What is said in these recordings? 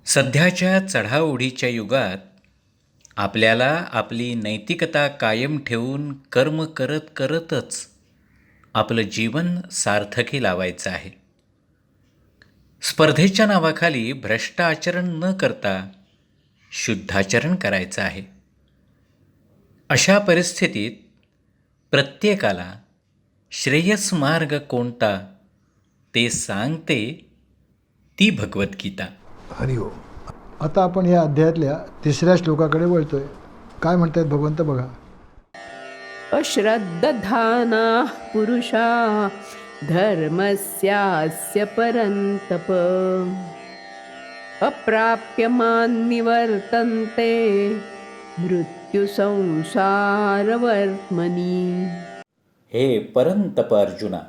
सध्याच्या चढाओढीच्या युगात आपल्याला आपली नैतिकता कायम ठेवून कर्म करत करतच आपलं जीवन सार्थकी लावायचं आहे. स्पर्धेच्या नावाखाली भ्रष्ट आचरण न करता शुद्धाचरण करायचं आहे. अशा परिस्थितीत प्रत्येकाला श्रेयस मार्ग कोणता ते सांगते ती भगवद्गीता. हरि ओम. आता आपण या अध्यायातल्या 3ऱ्या श्लोकाकडे वळतोय. काय म्हणतात भगवंत बघा. अश्रद्धानाः पुरुषा धर्मस्यास्य परन्तप अप्राप्यमान् निवर्तन्ते मृत्युसंसारवर्त्मनि. हे परंतप अर्जुना,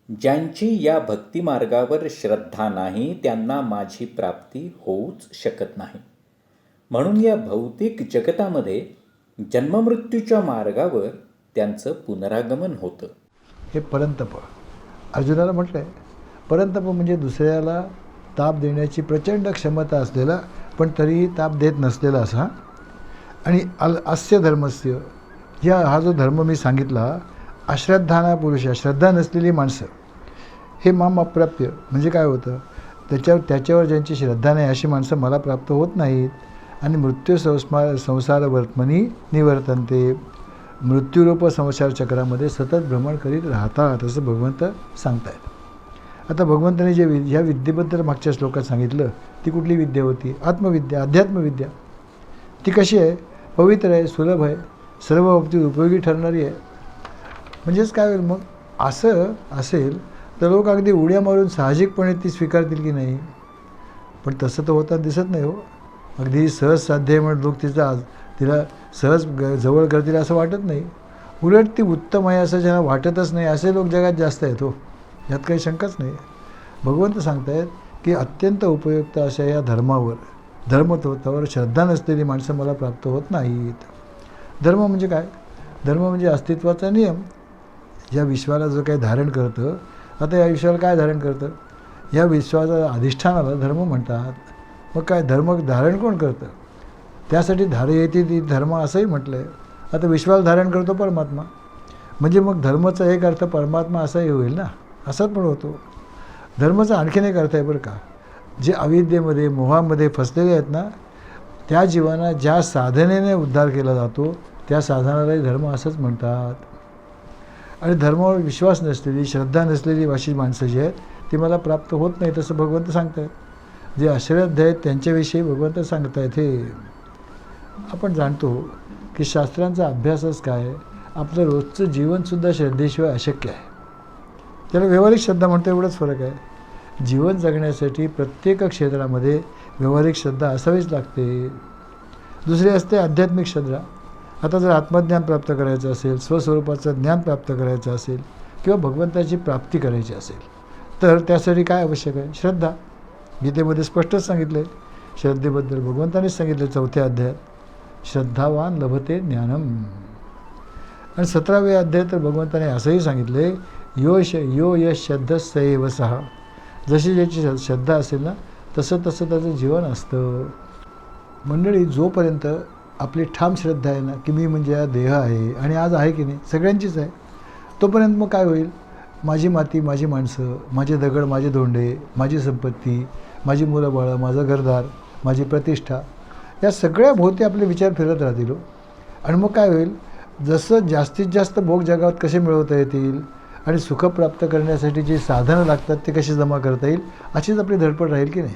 ज्यांची या भक्तिमार्गावर श्रद्धा नाही त्यांना माझी प्राप्ती होऊच शकत नाही. म्हणून या भौतिक जगतामध्ये जन्ममृत्यूच्या मार्गावर त्यांचं पुनरागमन होतं. हे परंतप अर्जुनाला म्हटलं आहे. परंतप म्हणजे दुसऱ्याला ताप देण्याची प्रचंड क्षमता असलेला पण तरीही ताप देत नसलेला असा. आणि अस्य धर्मस्य हा जो धर्म मी सांगितला, अश्रद्धाना पुरुष, श्रद्धा नसलेली माणसं, हे माम अप्राप्य म्हणजे काय होतं, त्याच्यावर ज्यांची श्रद्धा नाही अशी माणसं मला प्राप्त होत नाहीत. आणि मृत्यू संसार वर्तमनी निवर्तनते, मृत्यूरूप संसार चक्रामध्ये सतत भ्रमण करीत राहतात असं भगवंत सांगतायत. आता भगवंताने ह्या विद्येबद्दल मागच्या श्लोकात सांगितलं ती कुठली विद्या होती? आत्मविद्या, अध्यात्मविद्या. ती कशी आहे? पवित्र आहे, सुलभ आहे, सर्व बाबतीत उपयोगी ठरणारी आहे. म्हणजेच काय होईल मग? असं असेल तर लोक अगदी उड्या मारून साहजिकपणे ती स्वीकारतील की नाही? पण तसं तर होताना दिसत नाही हो. अगदी सहज साध्य आहे म्हणून लोक तिला सहज जवळ करतील असं वाटत नाही. उलट ती उत्तम आहे असं ज्यांना वाटतच नाही असे लोक जगात जास्त आहेत हो, यात काही शंकाच नाही. भगवंत सांगतायत की अत्यंत उपयुक्त अशा या धर्मतत्वावर श्रद्धा नसलेली माणसं मला प्राप्त होत नाहीत. धर्म म्हणजे काय? धर्म म्हणजे अस्तित्वाचा नियम. या विश्वाला जो काही धारण करतं, आता या विश्वाला काय धारण करतं? या विश्वाचा अधिष्ठानाला धर्म म्हणतात. मग काय धर्म धारण कोण करतं? त्यासाठी धारयती ती धर्म असंही म्हटलं आहे. आता विश्वाला धारण करतो परमात्मा, म्हणजे मग धर्माचा एक अर्थ परमात्मा असाही होईल ना, असाच पण होतो. धर्माचा आणखीन एक अर्थ आहे बरं का. जे अविद्येमध्ये मोहामध्ये फसलेले आहेत ना, त्या जीवांना ज्या साधनेने उद्धार केला जातो त्या साधनालाही धर्म असंच म्हणतात. आणि धर्मावर विश्वास नसलेली, श्रद्धा नसलेली अशी माणसं जी आहेत ती मला प्राप्त होत नाही तसं भगवंत सांगत आहेत. जे अश्रद्ध आहेत त्यांच्याविषयी भगवंत सांगत आहेत. हे आपण जाणतो की शास्त्रांचा अभ्यासच काय, आपलं रोजचं जीवनसुद्धा श्रद्धेशिवाय अशक्य आहे. त्याला व्यावहारिक श्रद्धा म्हणतो, एवढंच फरक आहे. जीवन जगण्यासाठी प्रत्येक क्षेत्रामध्ये व्यावहारिक श्रद्धा असावीच लागते. दुसरी असते आध्यात्मिक श्रद्धा. आता जर आत्मज्ञान प्राप्त करायचं असेल, स्वस्वरूपाचं ज्ञान प्राप्त करायचं असेल किंवा भगवंताची प्राप्ती करायची असेल तर त्यासाठी काय आवश्यक आहे? श्रद्धा. गीतेमध्ये स्पष्टच सांगितलं आहे श्रद्धेबद्दल. भगवंतानेच सांगितलं 4थ्या अध्यायात, श्रद्धावान लभते ज्ञानम. आणि 17व्या अध्यायात तर भगवंताने असंही सांगितलं आहे, यो यश श्रद्धा सैव सहा. जशी ज्याची श्रद्धा असेल ना तसं त्याचं जीवन असतं. मंडळी, जोपर्यंत आपली ठाम श्रद्धा आहे ना की मी म्हणजे हा देह आहे आणि आज आहे की नाही सगळ्यांचीच आहे, तोपर्यंत मग काय होईल? माझी माती, माझी माणसं, माझे दगड, माझे धोंडे, माझी संपत्ती, माझी मुलं बाळं, माझं घरदार, माझी प्रतिष्ठा, या सगळ्या भोवती आपले विचार फिरत राहतील. आणि मग काय होईल? जसं जास्तीत जास्त भोग जगात कसे मिळवता येतील आणि सुख प्राप्त करण्यासाठी जी साधनं लागतात ते कशी जमा करता येईल अशीच आपली धडपड राहील की नाही.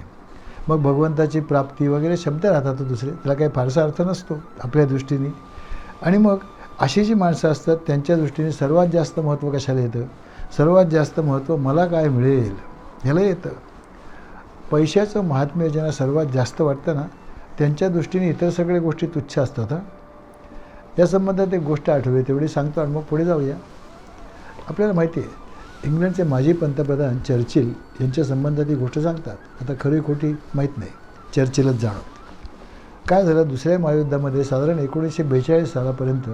मग भगवंताची प्राप्ती वगैरे शब्द राहतात दुसरे, त्याला काही फारसा अर्थ नसतो आपल्या दृष्टीने. आणि मग अशी जी माणसं असतात त्यांच्या दृष्टीने सर्वात जास्त महत्त्व कशाला येतं? सर्वात जास्त महत्त्व मला काय मिळेल ह्याला येतं. पैशाचं महात्म्य ज्यांना सर्वात जास्त वाटतं ना त्यांच्या दृष्टीने इतर सगळ्या गोष्टी तुच्छ असतात. या संबंधात एक गोष्ट आठवली तेवढी सांगतो आणि मग पुढे जाऊया. आपल्याला माहिती आहे इंग्लंडचे माजी पंतप्रधान चर्चिल यांच्या संबंधात ही गोष्ट सांगतात. आता खरी खोटी माहीत नाही, चर्चिलच जाणो. काय झालं, दुसऱ्या महायुद्धामध्ये साधारण 1942 सालापर्यंत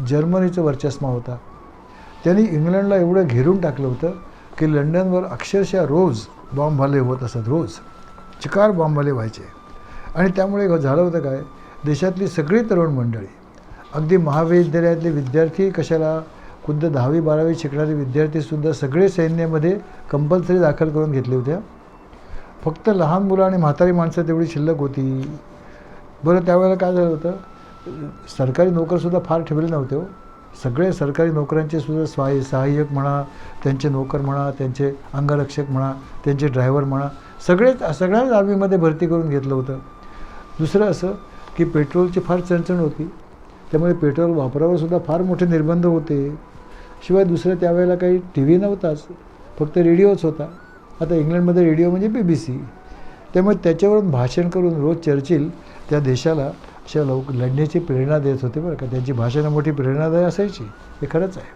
जर्मनीचं वर्चस्व होता. त्यांनी इंग्लंडला एवढं घेरून टाकलं होतं की लंडनवर अक्षरशः रोज बॉम्ब हल्ले होत असत, रोज. चिकार बॉम्बवाले व्हायचे. आणि त्यामुळे झालं होतं काय, देशातली सगळी तरुण मंडळी, अगदी महाविद्यालयातले विद्यार्थी कशाला, खुद्द 10वी-12वी शिकणारे विद्यार्थीसुद्धा सगळे सैन्यामध्ये कंपल्सरी दाखल करून घेतले होत्या. फक्त लहान मुलं आणि म्हातारी माणसं तेवढी शिल्लक होती. बरं त्यावेळेला काय झालं होतं, सरकारी नोकरसुद्धा फार ठेवले नव्हते हो. सगळे सरकारी नोकऱ्यांचे सुद्धा सहाय्यक म्हणा, त्यांचे नोकर म्हणा, त्यांचे अंगरक्षक म्हणा, त्यांचे ड्रायव्हर म्हणा, सगळ्याच आर्मीमध्ये भरती करून घेतलं होतं. दुसरं असं की पेट्रोलची फार चणचण होती, त्यामुळे पेट्रोल वापरावर सुद्धा फार मोठे निर्बंध होते. शिवाय दुसरं त्यावेळेला काही टी व्ही नव्हताच, फक्त रेडिओच होता. आता इंग्लंडमध्ये रेडिओ म्हणजे BBC. त्यामुळे त्याच्यावरून भाषण करून रोज चर्चिल त्या देशाला अशा लढण्याची प्रेरणा देत होते बरं का. त्यांची भाषणं मोठी प्रेरणादायी असायची, हे खरंच आहे.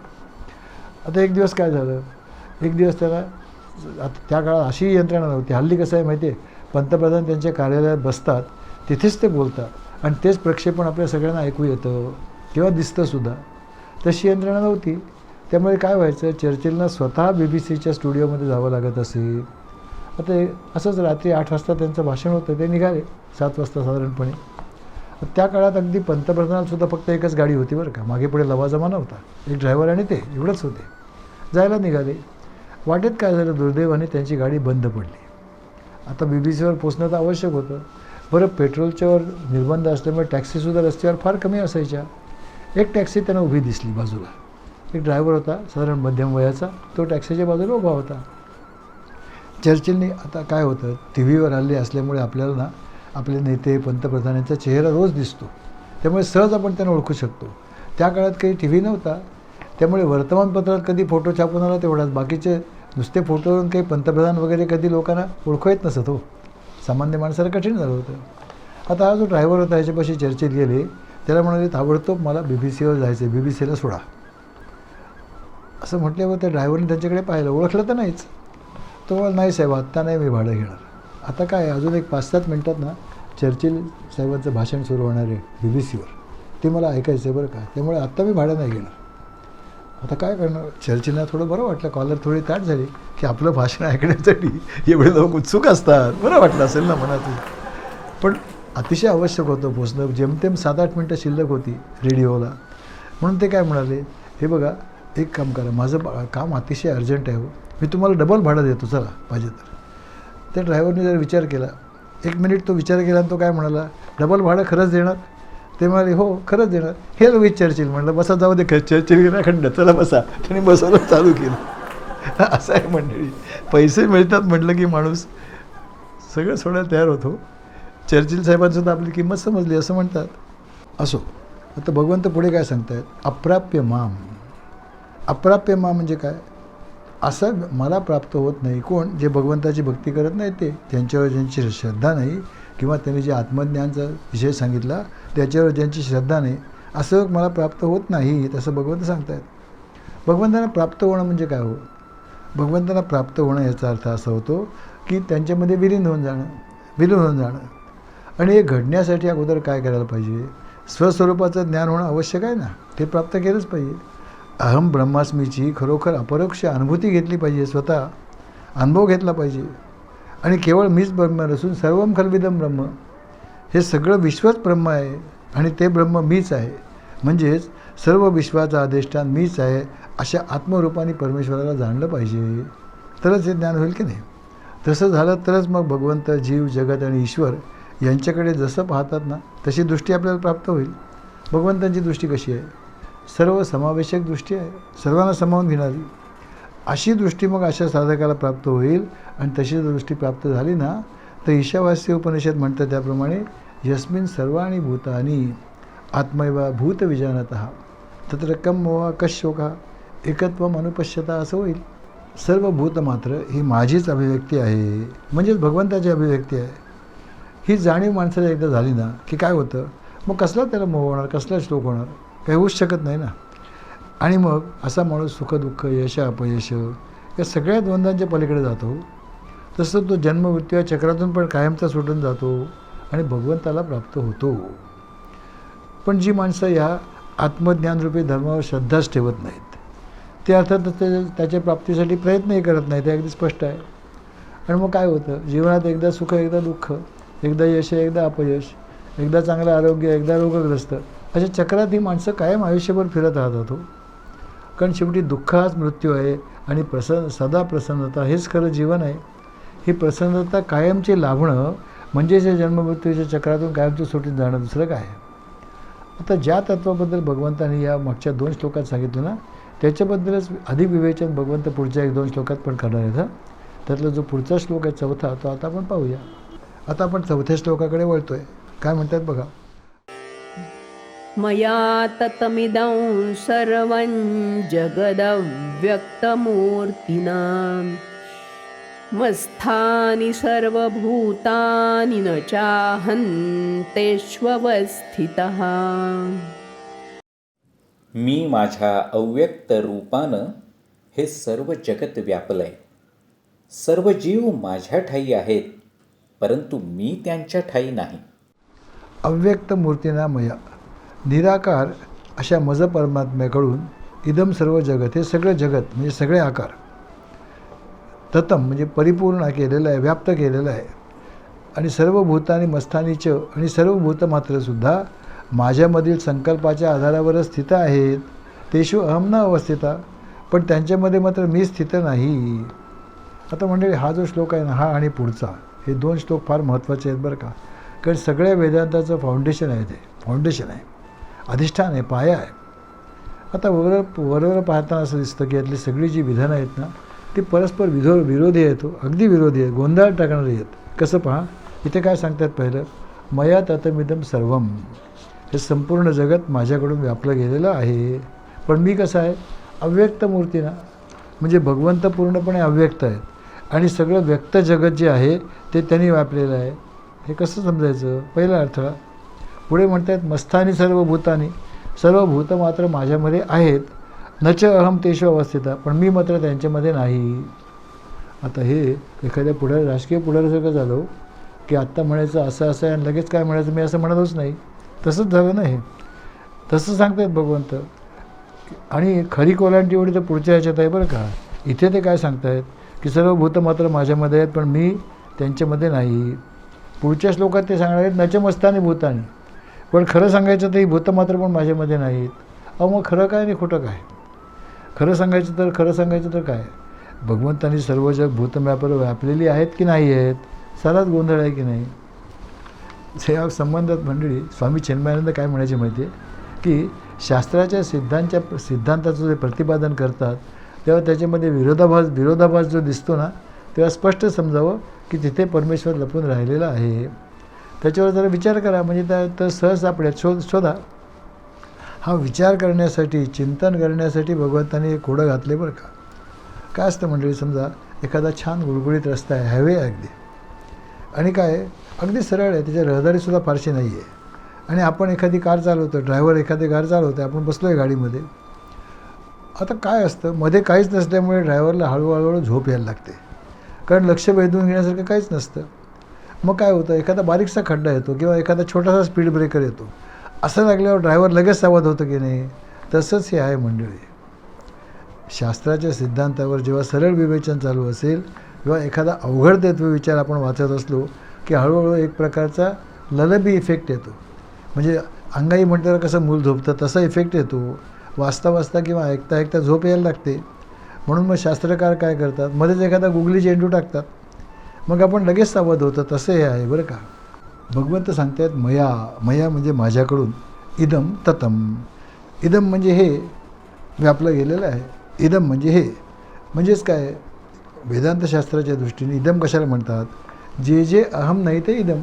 आता एक दिवस काय झालं, एक दिवस त्याला, आता त्या काळात अशी यंत्रणा नव्हती. हल्ली कसं आहे माहिती आहे, पंतप्रधान त्यांच्या कार्यालयात बसतात, तिथेच ते बोलतात आणि तेच प्रक्षेपण आपल्या सगळ्यांना ऐकू येतं किंवा दिसतंसुद्धा. तशी यंत्रणा नव्हती. त्यामुळे काय व्हायचं, चर्चिलना स्वतः BBCच्या स्टुडिओमध्ये जावं लागत असे. आता असंच रात्री 8 वाजता त्यांचं भाषण होतं, ते निघाले 7 वाजता साधारणपणे. त्या काळात अगदी पंतप्रधानांसुद्धा फक्त एकच गाडी होती बरं का, मागे पुढे लवाजमा नव्हता, एक ड्रायव्हर आणि ते एवढंच होते. जायला निघाले. वाटेत काय झालं, दुर्दैवाने त्यांची गाडी बंद पडली. आता BBCवर पोचणं तर आवश्यक होतं. बरं पेट्रोलच्यावर निर्बंध असल्यामुळे टॅक्सीसुद्धा रस्त्यावर फार कमी असायच्या. एक टॅक्सी त्यांना उभी दिसली बाजूला. एक ड्रायव्हर होता साधारण मध्यम वयाचा, तो टॅक्सीच्या बाजूला उभा होता. चर्चिलने, आता काय होतं, टी व्हीवर हल्ली असल्यामुळे आपल्याला ना आपले नेते पंतप्रधानांचा चेहरा रोज दिसतो, त्यामुळे सहज आपण त्यांना ओळखू शकतो. त्या काळात काही टी व्ही नव्हता, त्यामुळे वर्तमानपत्रात कधी फोटो छापून आला तेवढाच, बाकीचे नुसते फोटोवरून काही पंतप्रधान वगैरे कधी लोकांना ओळखू येत नसत हो. सामान्य माणसाला कठीण झालं होतं. आता हा जो ड्रायव्हर होता ह्याच्यापाशी चर्चेत गेले, त्याला म्हणाले ताबडतोब मला BBCवर जायचं आहे, BBCला सोडा. असं म्हटल्यावर त्या ड्रायव्हरने त्यांच्याकडे पाहिलं, ओळखलं तर नाहीच. तो म्हणाला नाही साहेब, आत्ता नाही मी भाडं घेणार. आता काय, अजून एक 5-7 मिनटात ना चर्चिल साहेबांचं भाषण सुरू होणार आहे BBCवर, ते मला ऐकायचं आहे बरं का, त्यामुळे आत्ता मी भाडं नाही घेणार. आता काय करणार, चर्चिलला थोडं बरं वाटलं, कॉलर थोडी ताट झाली की आपलं भाषण ऐकण्यासाठी एवढे लोक उत्सुक असतात, बरं वाटलं असेल ना मनातून. पण अतिशय आवश्यक होतं पोचणं, जेमतेम 7-8 मिनटं शिल्लक होती रेडिओला. म्हणून ते काय म्हणाले, हे बघा एक काम करा, माझं काम अतिशय अर्जंट आहे हो, मी तुम्हाला डबल भाडं देतो, चला पाहिजे तर. त्या ड्रायव्हरने जर विचार केला, 1 मिनिट तो विचार केला आणि तो काय म्हणाला, डबल भाडं खरंच देणार? ते म्हणाले हो खरंच देणार. हे विच चर्चिल. म्हणलं बसा, जाऊ दे, चर्चिल गेला खंड, चला बसा. त्याने बसवलं, चालू केलं. असं आहे मंडळी, पैसे मिळतात म्हटलं की माणूस सगळं सोडायला तयार होतो. चर्चिल साहेबांसुद्धा आपली किंमत समजली असं म्हणतात. असो, आता भगवंत पुढे काय सांगतायत, अप्राप्य माम. अप्राप्य माम म्हणजे काय, असं मला प्राप्त होत नाही. कोण, जे भगवंताची भक्ती करत नाही ते, त्यांच्यावर ज्यांची श्रद्धा नाही किंवा त्यांनी जे आत्मज्ञानचा विषय सांगितला त्याच्यावर ज्यांची श्रद्धा नाही, असं मला प्राप्त होत नाही, तसं भगवंत सांगतायत. भगवंतांना प्राप्त होणं म्हणजे काय हो, भगवंतांना प्राप्त होणं याचा अर्थ असा होतो की त्यांच्यामध्ये विलीन होऊन जाणं. आणि हे घडण्यासाठी अगोदर काय करायला पाहिजे, स्वस्वरूपाचं ज्ञान होणं आवश्यक आहे ना, ते प्राप्त केलंच पाहिजे. अहम ब्रह्मास्मीची खरोखर अपरोक्ष अनुभूती घेतली पाहिजे, स्वतः अनुभव घेतला पाहिजे. आणि केवळ मीच ब्रह्म नसून सर्वम खल्विदम ब्रह्म, हे सगळं विश्वच ब्रह्म आहे आणि ते ब्रह्म मीच आहे, म्हणजेच सर्व विश्वाचा अधिष्ठान मीच आहे, अशा आत्मरूपाने परमेश्वराला जाणलं पाहिजे, तरच हे ज्ञान होईल की नाही. तसं झालं तरच मग भगवंत, जीव, जगत आणि ईश्वर यांच्याकडे जसं पाहतात ना तशी दृष्टी आपल्याला प्राप्त होईल. भगवंतांची दृष्टी कशी आहे, सर्व समावेशक दृष्टी आहे, सर्वांना सामावून घेणारी. अशी दृष्टी मग अशा साधकाला प्राप्त होईल. आणि तशी दृष्टी प्राप्त झाली ना तर ईशावास्य उपनिषद म्हणतं त्याप्रमाणे, यस्मिन सर्वाणि भूतानि आत्मैव भूत विजानतः तत्र कम मोहा कशोका एकत्वम अनुपश्यता, असं होईल. सर्व भूत मात्र ही माझीच अभिव्यक्ती आहे, म्हणजेच भगवंताची अभिव्यक्ती आहे. ही जाणीव माणसाला एकदा झाली ना की काय होतं, मग कसला त्याला मोह होणार, कसला श्लोक होणार, काही होऊच शकत नाही ना. आणि मग असा माणूस सुखदुःख, यश अपयश या सगळ्या द्वंद्वांच्या पलीकडे जातो. तसं तो जन्ममृत्यू या चक्रातून पण कायमचा सुटून जातो आणि भगवंताला प्राप्त होतो. पण जी माणसं या आत्मज्ञानरूपी धर्मावर श्रद्धाच ठेवत नाहीत, ते अर्थातच त्याच्या प्राप्तीसाठी प्रयत्नही करत नाहीत, ते अगदी स्पष्ट आहे. आणि मग काय होतं, जीवनात एकदा सुख एकदा दुःख, एकदा यश एकदा अपयश, एकदा चांगलं आरोग्य एकदा रोगग्रस्त, अशा चक्रात ही माणसं कायम आयुष्यभर फिरत राहतात हो. कारण शेवटी दुःख हाच मृत्यू आहे आणि सदा प्रसन्नता हेच खरं जीवन आहे. ही प्रसन्नता कायमची लाभणं म्हणजेच या जन्ममृत्यूच्या चक्रातून कायमचं सुटून जाणं, दुसरं काय. आता ज्या तत्वाबद्दल भगवंतांनी या मागच्या 2 श्लोकात सांगितलं ना, त्याच्याबद्दलच अधिक विवेचन भगवंत पुढच्या 1-2 श्लोकात पण करणार आहेत. त्यातला जो पुढचा श्लोक आहे 4था, तो आता आपण पाहूया. आता आपण 4थ्या श्लोकाकडे वळतोय. काय म्हणतात बघा. मया ततमिदं सर्वं जगदव्यक्तमूर्तिना मस्थानि सर्वभूतानि न चाहन्तेष्वस्थितः. मी माझ्या अव्यक्त रूपानं हे सर्व जगत व्यापलंय. सर्व जीव माझ्या ठायी आहेत, परंतु मी त्यांच्या ठायी नाही. अव्यक्त मूर्तीना मया, निराकार अशा मज परमात्म्याकडून इदम सर्व जगत, हे सगळं जगत म्हणजे सगळे आकार, ततम म्हणजे परिपूर्ण केलेलं आहे, व्याप्त केलेलं आहे. आणि सर्व भूतानी मस्थानीच, आणि सर्व भूत मात्रसुद्धा माझ्यामधील संकल्पाच्या आधारावरच स्थित आहेत. तेषु अहम न अवस्थिता, पण त्यांच्यामध्ये मात्र मी स्थित नाही. आता मंडळी, हा जो श्लोक आहे ना, हा आणि पुढचा, हे 2 श्लोक फार महत्त्वाचे आहेत बरं का. कारण सगळ्या वेदांताचं फाउंडेशन आहे, ते फाउंडेशन आहे, अधिष्ठान आहे, पाया आहे. आता वरवर पाहताना असं दिसतं की यातली सगळी जी विधानं आहेत ना, ती परस्पर विरोधी आहेत, अगदी विरोधी आहेत, गोंधळ टाकणारी आहेत. कसं पहा, इथे काय सांगतात पहिलं, मया ततमिदं सर्वम, हे संपूर्ण जगत माझ्याकडून व्यापलं गेलेलं आहे. पण मी कसं आहे, अव्यक्त मूर्तीना, म्हणजे भगवंत पूर्णपणे अव्यक्त आहेत आणि सगळं व्यक्त जगत जे आहे ते त्यांनी व्यापलेलं आहे. हे कसं समजायचं, पहिला अडथळा. पुढे म्हणतात मस्थानी सर्व भूतानी, सर्व भूत मात्र माझ्यामध्ये आहेत, नच अहम तेषु अवस्थिता, पण मी मात्र त्यांच्यामध्ये नाही. आता हे एखाद्या राजकीय पुढाऱ्यासारखं झालं की आत्ता म्हणायचं असं असं आहे आणि लगेच काय म्हणायचं, मी असं म्हणतच नाही. तसंच झालं ना हे, तसं सांगतात भगवंत. आणि खरी कोलांटी एवढी तर पुढच्या ह्याच्यात आहे बरं का. इथे ते काय सांगतायत की सर्व भूत मात्र माझ्यामध्ये आहेत, पण मी त्यांच्यामध्ये नाही. पुढच्या श्लोकात ते सांगणार आहेत नच मस्तानी भूतानी, पण खरं सांगायचं तर ही भूत मात्र पण माझ्यामध्ये नाहीत. अहो मग खरं काय आणि खोटं काय. खरं सांगायचं तर काय, भगवंतांनी सर्व जग भूतव्यापर व्यापलेली आहेत की नाही आहेत, साराच गोंधळ आहे की नाही. या संबंधात मंडळी स्वामी चिन्मयानंद काय म्हणायचे माहिती आहे की शास्त्राच्या सिद्धांताचं जे प्रतिपादन करतात तेव्हा त्याच्यामध्ये विरोधाभास जो दिसतो ना, तेव्हा स्पष्ट समजावं की तिथे परमेश्वर लपून राहिलेला आहे. त्याच्यावर जरा विचार करा, म्हणजे तर सहज सापड्यात शोधा. हा विचार करण्यासाठी, चिंतन करण्यासाठी भगवंतांनी एक खोडं घातले बरं का. काय असतं मंडळी, समजा एखादा छान गुळगुळीत रस्ता आहे, हायवे आहे अगदी, आणि काय अगदी सरळ आहे, त्याच्या रहदारीसुद्धा फारशी नाही आहे, आणि आपण एखादी कार चालवतो, ड्रायव्हर एखादी कार चालवतो, आपण बसलो आहे गाडीमध्ये. आता काय असतं, मध्ये काहीच नसल्यामुळे ड्रायव्हरला हळूहळू झोप यायला लागते, कारण लक्ष वेधून घेण्यासारखं काहीच नसतं. मग काय होतं, एखादा बारीकसा खड्डा येतो किंवा एखादा छोटासा स्पीड ब्रेकर येतो, असं लागल्यावर ड्रायव्हर लगेच सावध होतं की नाही. तसंच हे आहे मंडळी. शास्त्राच्या सिद्धांतावर जेव्हा सरळ विवेचन चालू असेल, किंवा एखादा अवघड तत्व विचार आपण वाचत असलो की हळूहळू एक प्रकारचा ललबी इफेक्ट येतो. म्हणजे अंगाई म्हटल्यावर कसं मूल झोपतं तसा इफेक्ट येतो. वाचता वाचता किंवा ऐकता ऐकता झोप यायला लागते. म्हणून मग शास्त्रकार काय करतात, मध्येच एखादा गुगली चेंडू टाकतात, मग आपण लगेच सावध होतं. तसं हे आहे बरं का. भगवंत सांगतात मया म्हणजे माझ्याकडून, इदम ततम, इदम म्हणजे हे व्यापलं गेलेलं आहे, इदम म्हणजे हे. म्हणजेच काय, वेदांतशास्त्राच्या दृष्टीने इदम कशाला म्हणतात, जे जे अहम नाही ते इदम,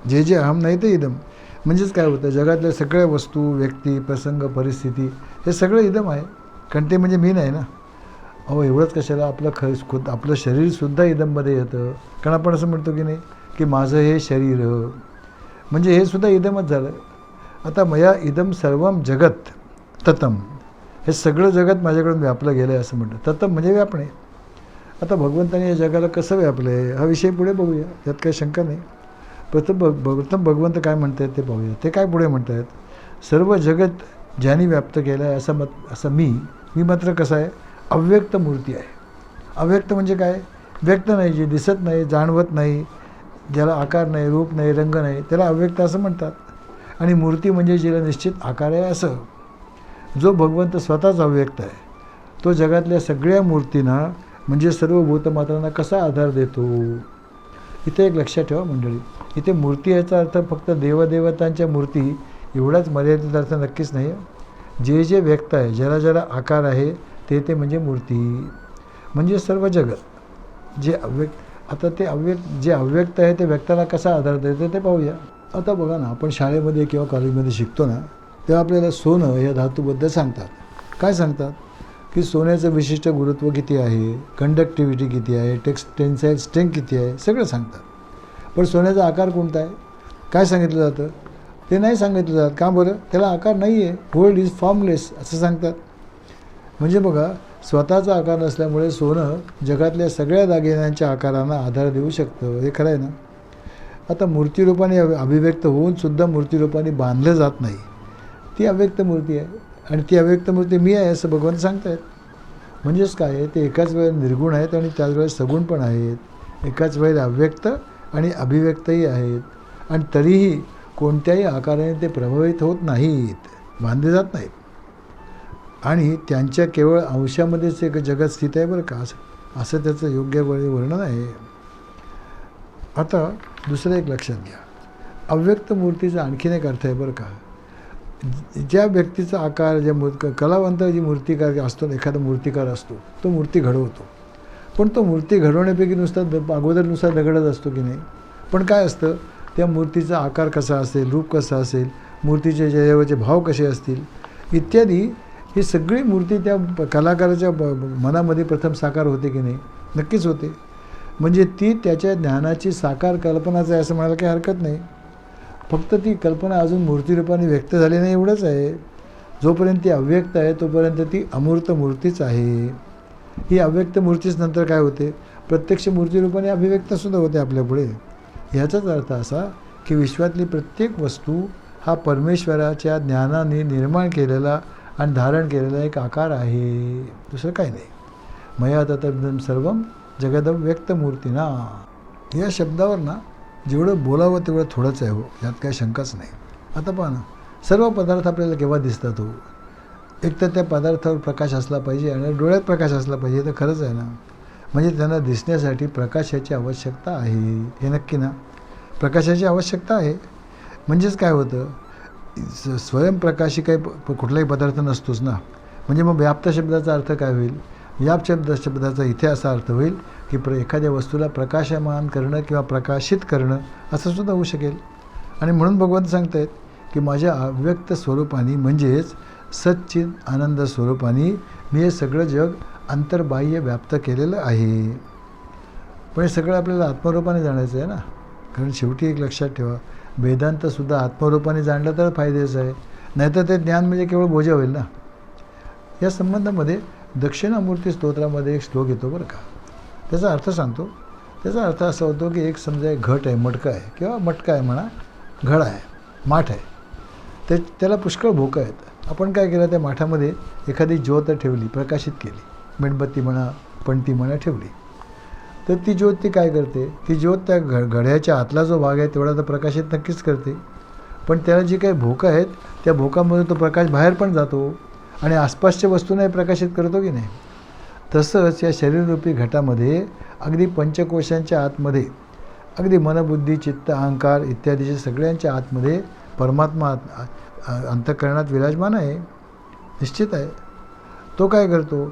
जे जे अहम नाही ते इदम. म्हणजेच काय होतं, जगातल्या सगळ्या वस्तू, व्यक्ती, प्रसंग, परिस्थिती हे सगळं इदम आहे, कारण ते म्हणजे मी नाही ना. अहो एवढंच कशाला, आपलं शरीरसुद्धा इदममध्ये येतं, कारण आपण असं म्हणतो की नाही की माझं हे शरीर, म्हणजे हे सुद्धा इदमच झालं. आता मया इदम सर्वम जगत ततम, हे सगळं जगत माझ्याकडून व्यापलं गेलं आहे असं म्हणतं. ततम म्हणजे व्यापणे. आता भगवंताने या जगाला कसं व्यापलं आहे हा विषय पुढे बघूया, त्यात काही शंका नाही. प्रथम भगवंत काय म्हणत आहेत ते पाहूया. ते काय पुढे म्हणत आहेत, सर्व जगत ज्यांनी व्याप्त केलं आहे असं मी मात्र कसं आहे, अव्यक्त मूर्ती आहे. अव्यक्त म्हणजे काय, व्यक्त नाही, जे दिसत नाही, जाणवत नाही, ज्याला आकार नाही, रूप नाही, रंग नाही, त्याला अव्यक्त असं म्हणतात. आणि मूर्ती म्हणजे जिला निश्चित आकार आहे असं. जो भगवंत स्वतःच अव्यक्त आहे तो जगातल्या सगळ्या मूर्तींना म्हणजे सर्व भूतमात्रांना कसा आधार देतो. इथे एक लक्षात ठेवा मंडळी, इथे मूर्ती याचा अर्थ फक्त देवदेवतांच्या मूर्ती एवढाच मर्यादित अर्थ नक्कीच नाही. जे जे व्यक्त आहे, ज्याला ज्याला आकार आहे ते म्हणजे मूर्ती, म्हणजे सर्व जगत. जे आता ते जे अव्यक्त आहे ते व्यक्ताला कसा आधार देतं ते पाहूया. आता बघा ना, आपण शाळेमध्ये किंवा कॉलेजमध्ये शिकतो ना, तेव्हा आपल्याला सोनं या धातूबद्दल सांगतात. काय सांगतात की सोन्याचं विशिष्ट गुरुत्व किती आहे, कंडक्टिव्हिटी किती आहे, टेन्साईल स्ट्रेंथ किती आहे, सगळं सांगतात. पण सोन्याचा आकार कोणता आहे काय सांगितलं जातं, ते नाही सांगितलं जातं. का बरं, त्याला आकार नाही आहे. गोल्ड इज फॉर्मलेस असं सांगतात. म्हणजे बघा, स्वतःचा आकार नसल्यामुळे सोनं जगातल्या सगळ्या दागिन्यांच्या आकारांना आधार देऊ शकतं. हे खरं आहे ना. आता मूर्तिरूपाने अभिव्यक्त होऊन सुद्धा मूर्तिरूपाने बांधलं जात नाही, ती अव्यक्त मूर्ती आहे. आणि ती अव्यक्त मूर्ती मी आहे असं भगवान सांगतायत. म्हणजेच काय आहे, ते एकाच वेळेला निर्गुण आहेत आणि त्याच वेळेस सगुण पण आहेत. एकाच वेळेला अव्यक्त आणि अभिव्यक्तही आहेत. आणि तरीही कोणत्याही आकाराने ते प्रभावित होत नाहीत, बांधले जात नाहीत. आणि त्यांच्या केवळ अंशामध्येच एक जगत स्थित आहे बरं का, असं त्याचं योग्य वर्णन आहे. आता दुसरं एक लक्षात घ्या, अव्यक्त मूर्तीचा आणखीन एक अर्थ आहे बरं का. ज्या व्यक्तीचा आकार, ज्या कलावंत जी मूर्तिकार असतो, एखादा मूर्तिकार असतो, तो मूर्ती घडवतो. पण तो मूर्ती घडवण्यापैकी अगोदर दगडच असतो की नाही. पण काय असतं, त्या मूर्तीचा आकार कसा असेल, रूप कसं असेल, मूर्तीचे चेहऱ्यावरचे भाव कसे असतील इत्यादी, ही सगळी मूर्ती त्या कलाकाराच्या मनामध्ये प्रथम साकार होते की नाही, नक्कीच होते. म्हणजे ती त्याच्या ज्ञानाची साकार कल्पनाच आहे असं म्हणायला काही हरकत नाही. फक्त ती कल्पना अजून मूर्तिरूपाने व्यक्त झाली नाही एवढंच आहे. जोपर्यंत ती अव्यक्त आहे तोपर्यंत ती अमूर्त मूर्तीच आहे. ही अव्यक्त मूर्तीच नंतर काय होते, प्रत्यक्ष मूर्तिरूपाने अभिव्यक्तसुद्धा होते आपल्यापुढे. ह्याचाच अर्थ असा की विश्वातली प्रत्येक वस्तू हा परमेश्वराच्या ज्ञानाने निर्माण केलेला आणि धारण केलेला एक आकार आहे, दुसरं काही नाही. मया ततमिदं सर्वं जगदव्यक्त मूर्तीना. या शब्दावर ना जेवढं बोलावं तेवढं थोडंच आहे हो, यात काही शंकाच नाही. आता पहा ना, सर्व पदार्थ आपल्याला केव्हा दिसतात हो, एक तर त्या पदार्थावर प्रकाश असला पाहिजे आणि डोळ्यात प्रकाश असला पाहिजे. तर खरंच आहे ना, म्हणजे त्यांना दिसण्यासाठी प्रकाशाची आवश्यकता आहे, हे नक्की ना. प्रकाशाची आवश्यकता आहे. म्हणजेच काय होतं, स्वयंप्रकाशी काही कुठलाही पदार्थ नसतोच ना. म्हणजे मग व्याप्त शब्दाचा अर्थ काय होईल, व्याप्त शब्दाचा इथे असा अर्थ होईल की एखाद्या वस्तूला प्रकाशमान करणं किंवा प्रकाशित करणं असं सुद्धा होऊ शकेल. आणि म्हणून भगवंत सांगतायत की माझ्या अव्यक्त स्वरूपाने म्हणजेच सच्चिद आनंद स्वरूपाने मी हे सगळं जग अंतर्बाह्य व्याप्त केलेलं आहे. पण हे सगळं आपल्याला आत्मरूपाने जाणायचं आहे ना. कारण शेवटी एक लक्षात ठेवा, वेदांतसुद्धा आत्मरूपाने जाणलं तर फायद्याचं आहे, नाहीतर ते ज्ञान म्हणजे केवळ बोजा होईल ना. या संबंधामध्ये दक्षिणामूर्ती स्तोत्रामध्ये एक श्लोक येतो बरं का. त्याचा अर्थ सांगतो. त्याचा अर्थ असा होतो की एक समजा एक घट आहे, मटका आहे किंवा मटका आहे म्हणा, घडा आहे, माठ आहे, त्याला पुष्कळ भोकं आहेत. आपण काय केलं, त्या माठामध्ये एखादी ज्योत ठेवली, प्रकाशित केली, मेणबत्ती म्हणा, पणती म्हणा ठेवली. तर ती ज्योत ती काय करते, ती ज्योत त्या घड्याच्या आतला जो भाग आहे तेवढा तर प्रकाशित नक्कीच करते. पण त्याला जी काही भोकं आहेत त्या भोकांमधून तो प्रकाश बाहेर पण जातो आणि आसपासच्या वस्तूंनाही प्रकाशित करतो की नाही. तसंच या शरीररूपी घटामध्ये अगदी पंचकोशांच्या आतमध्ये, अगदी मनबुद्धी चित्त अहंकार इत्यादीच्या सगळ्यांच्या आतमध्ये परमात्मा अंतःकरणात विराजमान आहे, निश्चित आहे. तो काय करतो,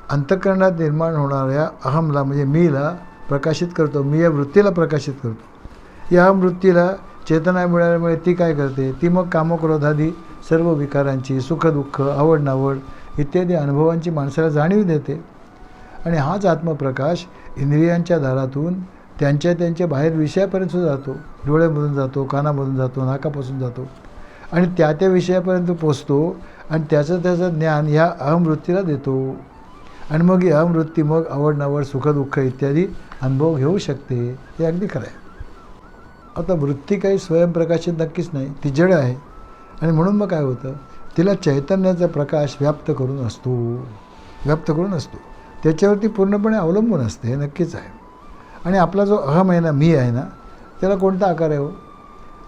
अंतःकरणात निर्माण होणाऱ्या अहमला म्हणजे मीला प्रकाशित करतो, मी या वृत्तीला प्रकाशित करतो. या वृत्तीला चेतना मिळाल्यामुळे ती काय करते, ती मग कामक्रोधादी सर्व विकारांची, सुखदुःख, आवड नावड इत्यादी अनुभवांची माणसाला जाणीव देते. आणि हाच आत्मप्रकाश इंद्रियांच्या दारातून त्यांच्या बाहेर विषयापर्यंत सुद्धा जातो, डोळ्यामधून जातो, कानामधून जातो, नाकापासून जातो आणि त्या विषयापर्यंत पोचतो आणि त्याचं ज्ञान ह्या अहमवृत्तीला देतो. आणि मग ही अहमवृत्ती मग आवड नावड सुखदुःख इत्यादी अनुभव घेऊ शकते. हे अगदी खरं आहे. आता वृत्ती काही स्वयंप्रकाशित नक्कीच नाही, ती जड आहे. आणि म्हणून मग काय होतं, तिला चैतन्याचा प्रकाश व्याप्त करून असतो, त्याच्यावरती पूर्णपणे अवलंबून असते, हे नक्कीच आहे. आणि आपला जो अहम आहे ना, मी आहे ना, त्याला कोणता आकार आहे हो?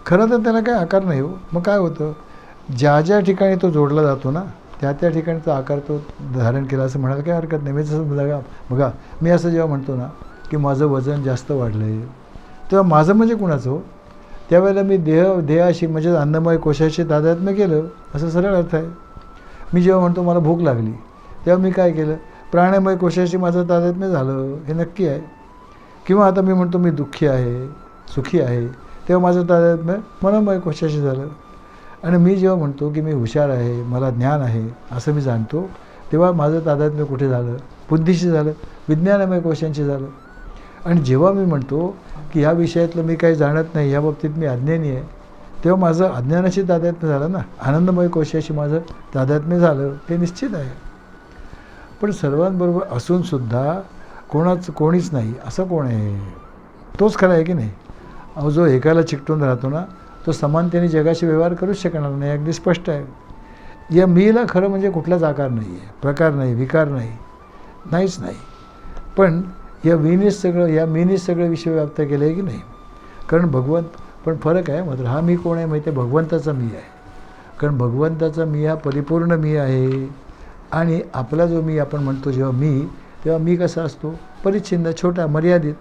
खरं तर त्याला काही आकार नाही हो. मग काय होतं, ज्या ज्या ठिकाणी तो जोडला जातो ना, त्या त्या ठिकाणी तो आकार तो धारण केला असं म्हणायला काही हरकत नाही. मी जसं बघा मी असं जेव्हा म्हणतो ना की माझं वजन जास्त वाढलं आहे, तेव्हा माझं म्हणजे कुणाचं हो? त्यावेळेला मी देहाशी म्हणजे अन्नमय कोशाशी तादात्म्य केलं, असं सरळ अर्थ आहे. मी जेव्हा म्हणतो मला भूक लागली, तेव्हा मी काय केलं? प्राणमय कोशाशी माझं तादात्म्य झालं, हे नक्की आहे. किंवा आता मी म्हणतो मी दुःखी आहे, सुखी आहे, तेव्हा माझं तादात्म्य मनोमय कोशाशी झालं. आणि मी जेव्हा म्हणतो की मी हुशार आहे, मला ज्ञान आहे, असं मी जाणतो, तेव्हा माझं तादात्म्य कुठे झालं? बुद्धीशी झालं, विज्ञानमय कोशांशी झालं. आणि जेव्हा मी म्हणतो की ह्या विषयातलं मी काही जाणत नाही, या बाबतीत मी अज्ञानी आहे, तेव्हा माझं अज्ञानाशी तादात्म्य झालं ना, आनंदमय कोशाशी माझं तादात्म्य झालं, हे निश्चित आहे. पण सर्वांबरोबर असूनसुद्धा कोणीच नाही असं कोण आहे? तोच खरा आहे की नाही? अहो, जो एकाला चिकटून राहतो ना, तो समानतेने जगाशी व्यवहार करूच शकणार नाही, अगदी स्पष्ट आहे. या मीला खरं म्हणजे कुठलाच आकार नाही आहे, प्रकार नाही, विकार नाही, नाहीच नाही. पण या मीनीच सगळं विश्व व्याप्त केलं आहे की नाही? कारण पण फरक आहे मात्र, हा मी कोण आहे माहिती आहे? भगवंताचा मी आहे. कारण भगवंताचा मी हा परिपूर्ण मी आहे. आणि आपला जो मी आपण म्हणतो तेव्हा मी कसा असतो? परिच्छिन्न, छोटा, मर्यादित.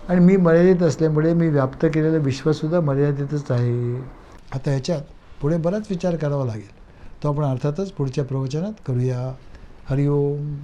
आणि मी मर्यादित असल्यामुळे मी व्याप्त केलेलं विश्वसुद्धा मर्यादितच आहे. आता ह्याच्यात पुढे बराच विचार करावा लागेल, तो आपण अर्थातच पुढच्या प्रवचनात करूया. हरिओम.